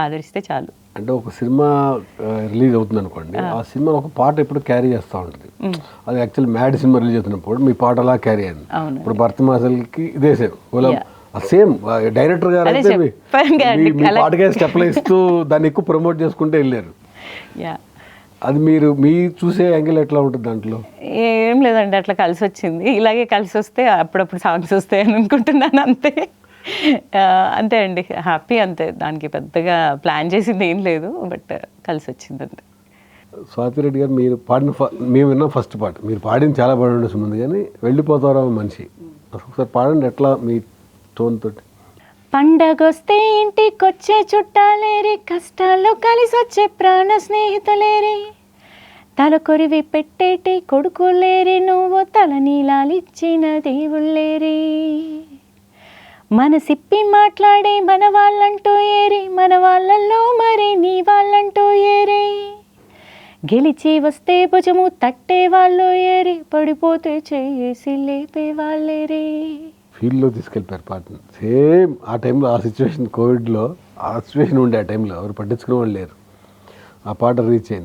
ఆదరిస్తే చాలు. అంటే ఒక సినిమా రిలీజ్ అవుతుంది అనుకోండి, ఆ సినిమా ఒక పాట ఎప్పుడు క్యారీ చేస్తూ ఉంటుంది. అది యాక్చువల్లీ మ్యాడ్ సినిమా రిలీజ్ అవుతున్నప్పుడు మీ పాట అలా క్యారీ అయింది. ఇప్పుడు భర్తమాసలకి ఇదే సేమ్ డైరెక్టర్ గారు అయితే మీ పాటకే స్టెప్లు ఇస్తూ దాన్ని ఎక్కువ ప్రమోట్ చేసుకుంటూ వెళ్ళారు. అది మీ చూసే యాంగిల్ ఎట్లా ఉంటుంది దాంట్లో? ఏం లేదండి, అట్లా కలిసి వచ్చింది. ఇలాగే కలిసి వస్తే అప్పుడప్పుడు సాంగ్స్ వస్తాయని అనుకుంటున్నాను, అంతే. అంతే అండి, హ్యాపీ అంతే. దానికి పెద్దగా ప్లాన్ చేసింది ఏం లేదు, బట్ కలిసి వచ్చింది అంతే. స్వాతిరెడ్డి గారు, మీరు పాడిన మేము విన్నాం ఫస్ట్ పాట, మీరు పాడింది చాలా బాగా ఉంది కానీ వెళ్ళిపోతారా మనిషి, ఒకసారి పాడండి ఎట్లా మీ టోన్ తోటి. పండగొస్తే ఇంటికొచ్చే చుట్టాలేరి, కష్టాల్లో కలిసి వచ్చే ప్రాణ స్నేహితులేరి, తల కొరివి పెట్టేటి కొడుకులేరి, నువ్వు తల నీలాలిచ్చిన దేవుళ్ళేరి, మనసిప్పి మాట్లాడే మన వాళ్ళంటూ ఏరి, మన వాళ్ళల్లో మరి నీ వాళ్ళంటూ ఏరి, గెలిచి వస్తే భుజము తట్టే వాళ్ళు ఏరి, పడిపోతే చేసి లేపే వాళ్ళేరి. ఫీల్డ్లో తీసుకెళ్ళిపోయారు పాటను. సేమ్ ఆ టైంలో ఆ సిచ్యువేషన్, కోవిడ్లో ఆ సిచ్యువేషన్ ఉండే ఆ టైంలో ఎవరు పట్టించుకునే వాళ్ళు లేరు. ఆ పాట రీచ్ అయింది.